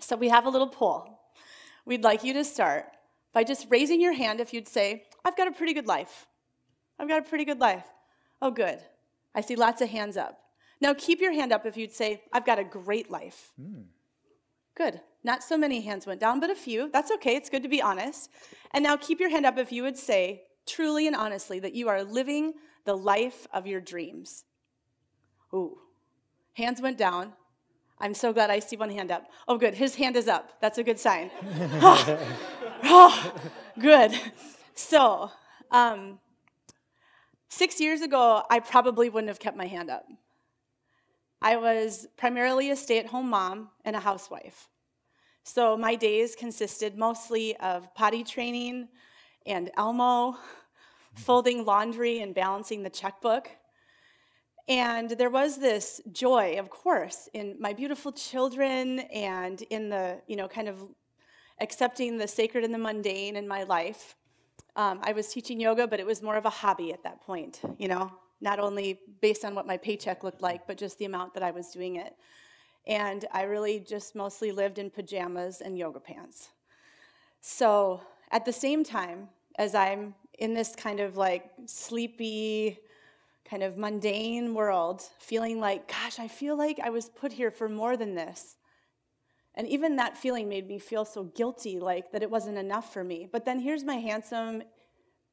So we have a little poll. We'd like you to start by just raising your hand if you'd say, I've got a pretty good life. I've got a pretty good life. Oh, good. I see lots of hands up. Now keep your hand up if you'd say, I've got a great life. Good. Not so many hands went down, but a few. That's okay. It's good to be honest. And now keep your hand up if you would say, truly and honestly, that you are living the life of your dreams. Ooh. Hands went down. I'm so glad I see one hand up. Oh, good. His hand is up. That's a good sign. Good. So, 6 years ago, I probably wouldn't have kept my hand up. I was primarily a stay-at-home mom and a housewife. So my days consisted mostly of potty training and Elmo, folding laundry and balancing the checkbook. And there was this joy, of course, in my beautiful children and in the, kind of accepting the sacred and the mundane in my life. I was teaching yoga, but it was more of a hobby at that point, not only based on what my paycheck looked like, but just the amount that I was doing it. And I really just mostly lived in pajamas and yoga pants. So at the same time, as I'm in this kind of like sleepy, kind of mundane world, feeling like, gosh, I feel like I was put here for more than this. And even that feeling made me feel so guilty, like that it wasn't enough for me. But then here's my handsome,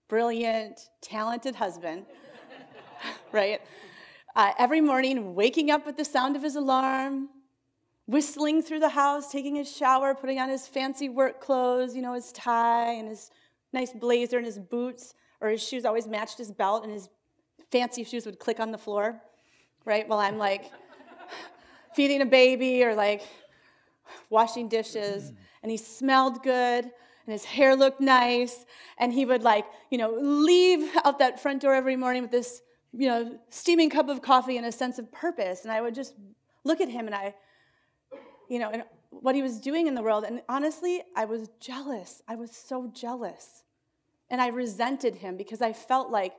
brilliant, talented husband, right? Every morning, waking up with the sound of his alarm, whistling through the house, taking his shower, putting on his fancy work clothes, his tie and his nice blazer and his boots, or his shoes always matched his belt, and his fancy shoes would click on the floor, right? While I'm like feeding a baby or like washing dishes, and he smelled good, and his hair looked nice, and he would leave out that front door every morning with this, steaming cup of coffee and a sense of purpose, and I would just look at him, and and what he was doing in the world, and honestly, I was jealous. I was so jealous, and I resented him because I felt like,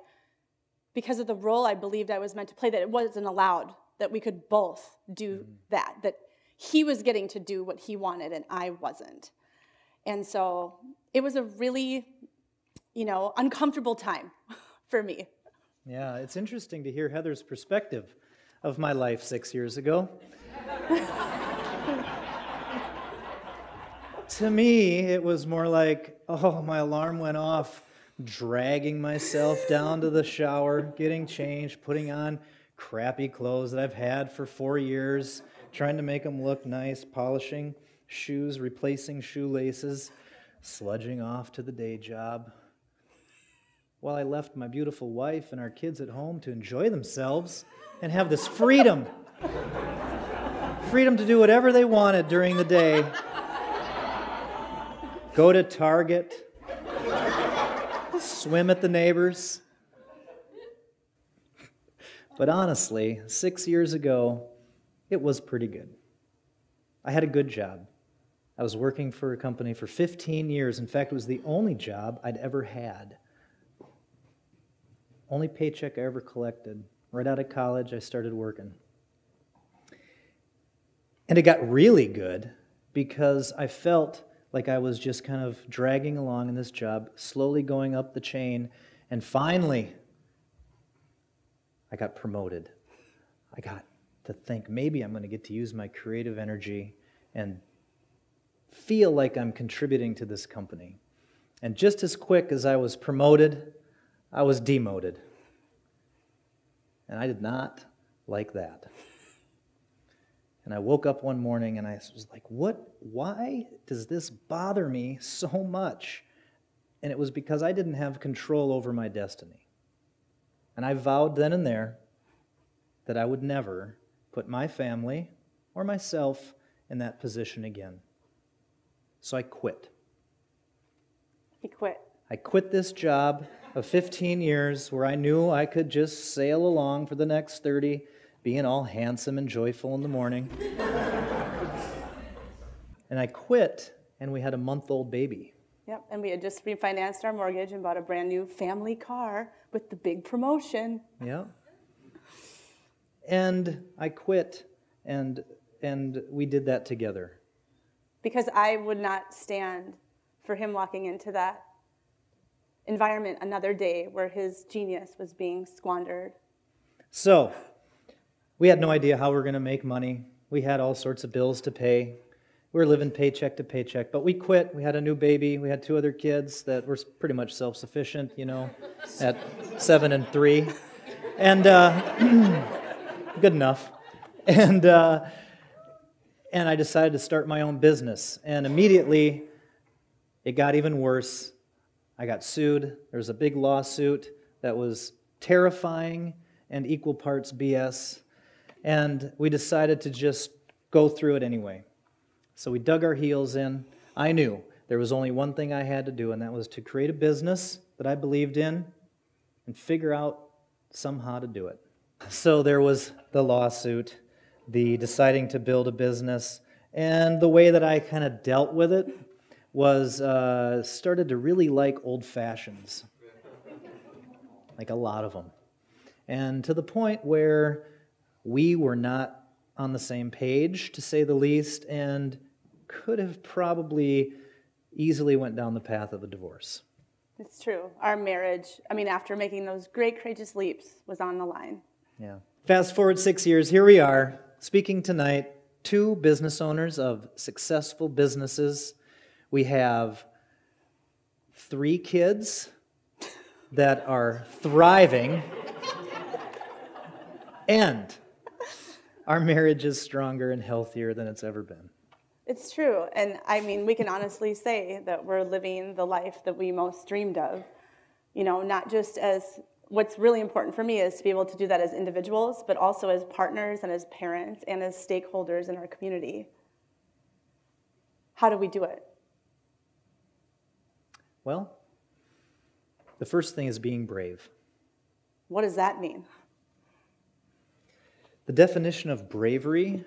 because of the role I believed I was meant to play, that it wasn't allowed, that we could both do that he was getting to do what he wanted and I wasn't. And so it was a really, uncomfortable time for me. Yeah, it's interesting to hear Heather's perspective of my life 6 years ago. To me, it was more like, oh, my alarm went off, dragging myself down to the shower, getting changed, putting on crappy clothes that I've had for 4 years, trying to make them look nice, polishing shoes, replacing shoelaces, sludging off to the day job. While I left my beautiful wife and our kids at home to enjoy themselves and have this freedom to do whatever they wanted during the day. Go to Target, swim at the neighbors. But honestly, 6 years ago, it was pretty good. I had a good job. I was working for a company for 15 years. In fact, it was the only job I'd ever had. Only paycheck I ever collected. Right out of college, I started working. And it got really good because I felt like I was just kind of dragging along in this job, slowly going up the chain, and finally, I got promoted. I got to think maybe I'm going to get to use my creative energy and feel like I'm contributing to this company. And just as quick as I was promoted, I was demoted. And I did not like that. And I woke up one morning and I was like, why does this bother me so much? And it was because I didn't have control over my destiny. And I vowed then and there that I would never put my family or myself in that position again. So I quit. He quit. I quit this job of 15 years where I knew I could just sail along for the next 30, being all handsome and joyful in the morning. And I quit, and we had a month-old baby. Yep, and we had just refinanced our mortgage and bought a brand new family car with the big promotion. Yeah. And I quit, and we did that together. because I would not stand for him walking into that environment another day where his genius was being squandered. So, we had no idea how we were going to make money. We had all sorts of bills to pay. We were living paycheck to paycheck, but we quit. We had a new baby. We had 2 other kids that were pretty much self-sufficient, at 7 and 3. And good enough. And I decided to start my own business. And immediately, it got even worse. I got sued. There was a big lawsuit that was terrifying and equal parts BS. And we decided to just go through it anyway. So we dug our heels in. I knew there was only one thing I had to do, and that was to create a business that I believed in and figure out somehow to do it. So there was the lawsuit, the deciding to build a business, and the way that I kind of dealt with it was started to really like old fashions, like a lot of them. And to the point where we were not on the same page, to say the least, and could have probably easily went down the path of a divorce. It's true. Our marriage, after making those great courageous leaps, was on the line. Yeah. Fast forward 6 years, here we are, speaking tonight, 2 business owners of successful businesses. We have 3 kids that are thriving, and our marriage is stronger and healthier than it's ever been. It's true. And we can honestly say that we're living the life that we most dreamed of. Not just as, what's really important for me is to be able to do that as individuals, but also as partners and as parents and as stakeholders in our community. How do we do it? Well, the first thing is being brave. What does that mean? The definition of bravery,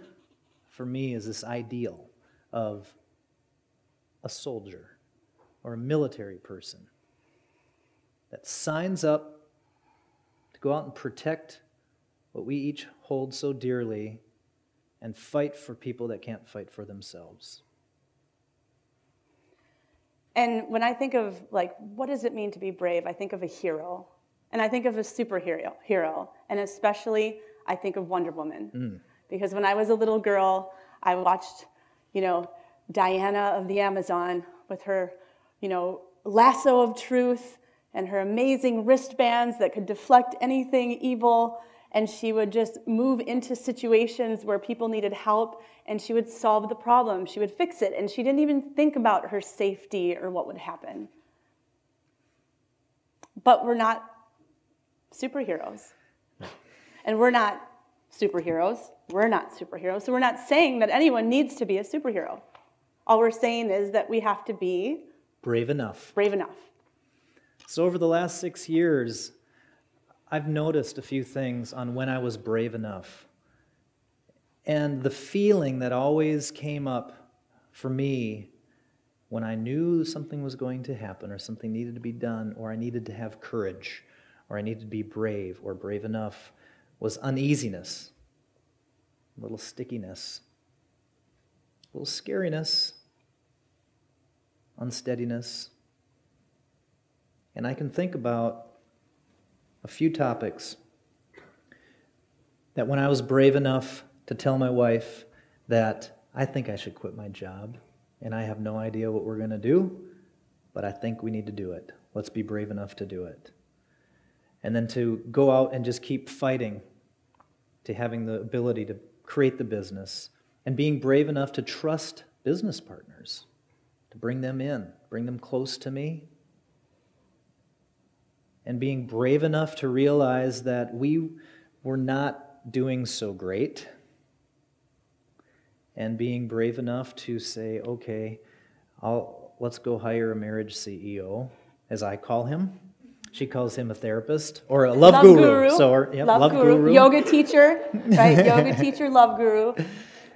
for me, is this ideal of a soldier or a military person that signs up to go out and protect what we each hold so dearly and fight for people that can't fight for themselves. And when I think of, what does it mean to be brave, I think of a hero. And I think of a superhero. And especially, I think of Wonder Woman. Because when I was a little girl, I watched, Diana of the Amazon with her, lasso of truth and her amazing wristbands that could deflect anything evil. And she would just move into situations where people needed help, and she would solve the problem. She would fix it, and she didn't even think about her safety or what would happen. But we're not superheroes. And we're not superheroes. We're not superheroes. So we're not saying that anyone needs to be a superhero. All we're saying is that we have to be brave enough. Brave enough. So over the last 6 years, I've noticed a few things on when I was brave enough. And the feeling that always came up for me when I knew something was going to happen or something needed to be done or I needed to have courage or I needed to be brave or brave enough was uneasiness, a little stickiness, a little scariness, unsteadiness. And I can think about a few topics that when I was brave enough to tell my wife that I think I should quit my job and I have no idea what we're going to do, but I think we need to do it. Let's be brave enough to do it. And then to go out and just keep fighting, to having the ability to create the business, and being brave enough to trust business partners, to bring them in, bring them close to me, and being brave enough to realize that we were not doing so great, and being brave enough to say, okay, let's go hire a marriage CEO, as I call him. She calls him a therapist, or a love guru. So, yep, love guru. Yoga teacher, right? Yoga teacher, love guru,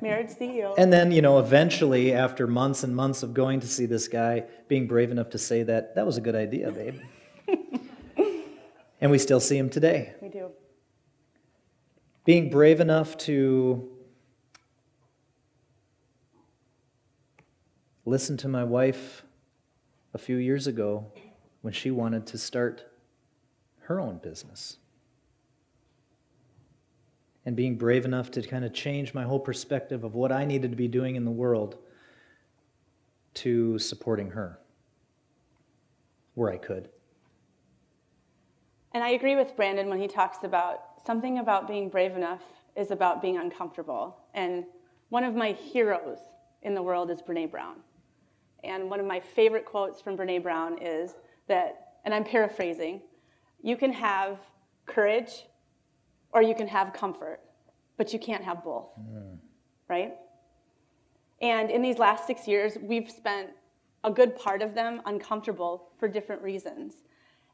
marriage CEO. And then, eventually, after months and months of going to see this guy, being brave enough to say that was a good idea, babe. And we still see him today. We do. Being brave enough to Listen to my wife a few years ago when she wanted to start her own business. And being brave enough to kind of change my whole perspective of what I needed to be doing in the world to supporting her where I could. And I agree with Brandon when he talks about something about being brave enough is about being uncomfortable. And one of my heroes in the world is Brené Brown. And one of my favorite quotes from Brené Brown is that, and I'm paraphrasing, you can have courage or you can have comfort, but you can't have both, right? And in these last 6 years, we've spent a good part of them uncomfortable for different reasons.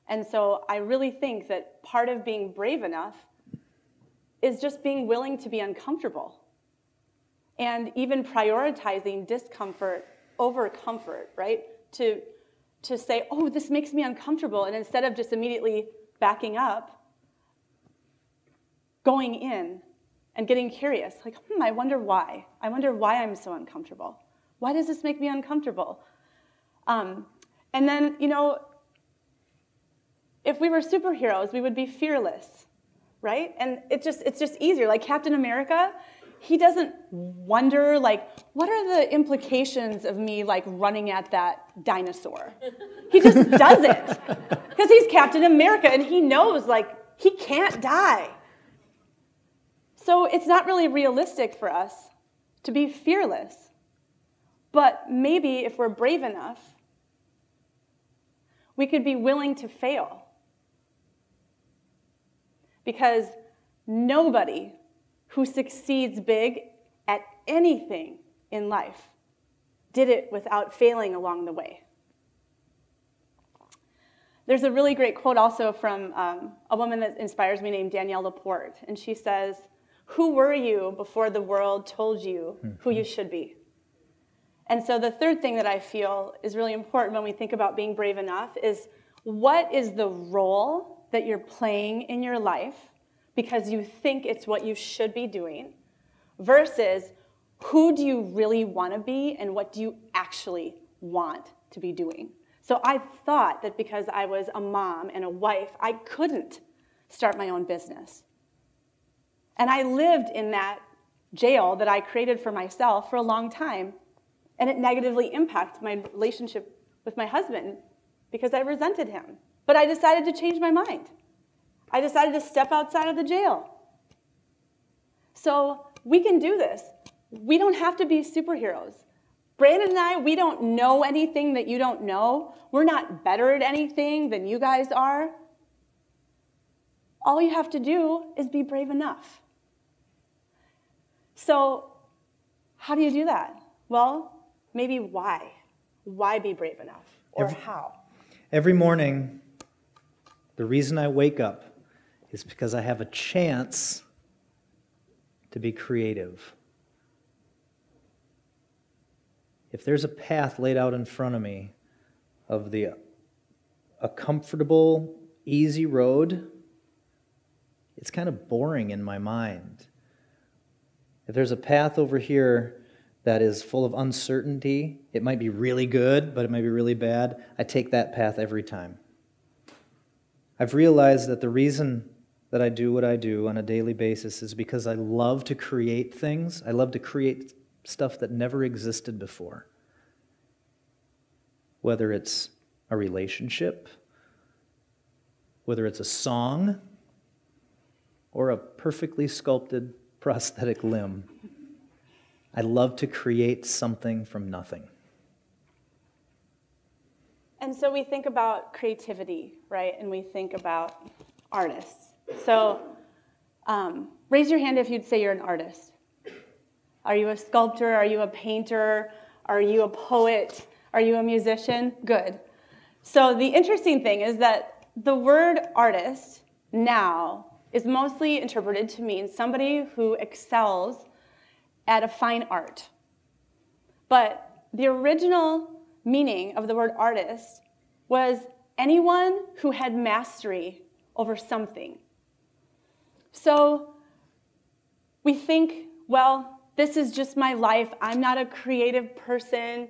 And so I really think that part of being brave enough is just being willing to be uncomfortable and even prioritizing discomfort over comfort, right? To say, oh, this makes me uncomfortable, and instead of just immediately backing up, going in and getting curious, like, I wonder why. I wonder why I'm so uncomfortable. Why does this make me uncomfortable? And then, if we were superheroes, we would be fearless, right? And it's just easier. Like Captain America, he doesn't wonder, like, what are the implications of me, like, running at that dinosaur? He just does it. Because he's Captain America, and he knows, like, he can't die. So it's not really realistic for us to be fearless. But maybe if we're brave enough, we could be willing to fail. Because nobody who succeeds big at anything in life did it without failing along the way. There's a really great quote also from a woman that inspires me named Danielle Laporte, and she says, "Who were you before the world told you who you should be?" And so the third thing that I feel is really important when we think about being brave enough is, what is the role that you're playing in your life because you think it's what you should be doing, versus who do you really want to be and what do you actually want to be doing? So I thought that because I was a mom and a wife, I couldn't start my own business. And I lived in that jail that I created for myself for a long time, and it negatively impacted my relationship with my husband because I resented him. But I decided to change my mind. I decided to step outside of the jail. So we can do this. We don't have to be superheroes. Brandon and I, we don't know anything that you don't know. We're not better at anything than you guys are. All you have to do is be brave enough. So how do you do that? Well, maybe why? Why be brave enough? Or how? Every morning, the reason I wake up is because I have a chance to be creative. If there's a path laid out in front of me of a comfortable, easy road, it's kind of boring in my mind. If there's a path over here that is full of uncertainty, it might be really good, but it might be really bad. I take that path every time. I've realized that the reason that I do what I do on a daily basis is because I love to create things. I love to create stuff that never existed before. Whether it's a relationship, whether it's a song, or a perfectly sculpted prosthetic limb. I love to create something from nothing. And so we think about creativity, right? And we think about artists. So raise your hand if you'd say you're an artist. Are you a sculptor? Are you a painter? Are you a poet? Are you a musician? Good. So the interesting thing is that the word artist now is mostly interpreted to mean somebody who excels at a fine art. But the original meaning of the word artist was anyone who had mastery over something. So we think, well, this is just my life. I'm not a creative person.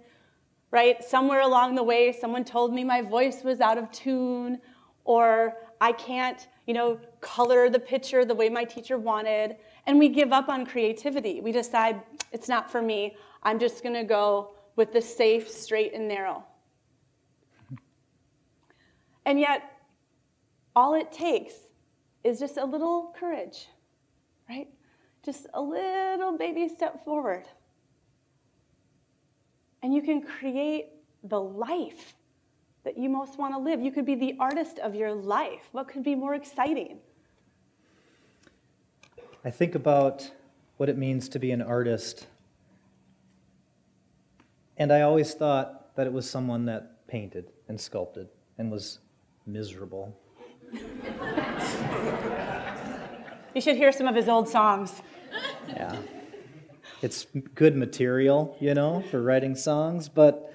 right? Somewhere along the way, someone told me my voice was out of tune, or I can't, color the picture the way my teacher wanted, and we give up on creativity. We decide, it's not for me. I'm just going to go with the safe, straight, and narrow. And yet, all it takes is just a little courage, right? Just a little baby step forward. And you can create the life that you most want to live. You could be the artist of your life. What could be more exciting? I think about what it means to be an artist, and I always thought that it was someone that painted and sculpted and was miserable. You should hear some of his old songs. Yeah. It's good material, for writing songs, but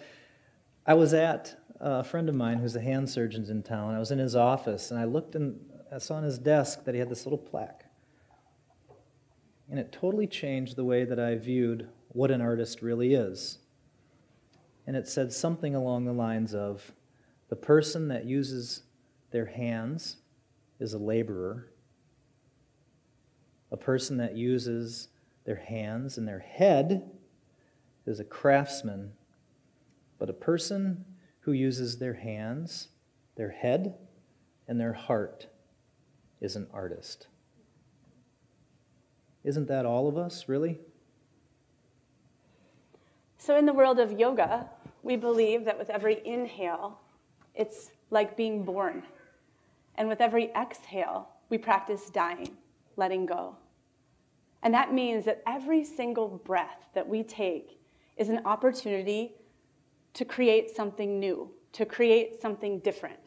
I was at a friend of mine who's a hand surgeon in town. I was in his office, and I looked and I saw on his desk that he had this little plaque. And it totally changed the way that I viewed what an artist really is. And it said something along the lines of, the person that uses their hands is a laborer. A person that uses their hands and their head is a craftsman. But a person who uses their hands, their head, and their heart is an artist. Isn't that all of us, really? So in the world of yoga, we believe that with every inhale, it's like being born. And with every exhale, we practice dying, letting go. And that means that every single breath that we take is an opportunity to create something new, to create something different.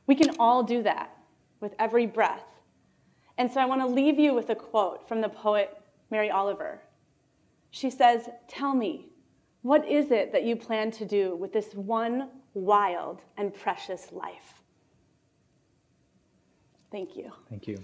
We can all do that with every breath. And so I want to leave you with a quote from the poet Mary Oliver. She says, "Tell me, what is it that you plan to do with this one wild and precious life?" Thank you. Thank you.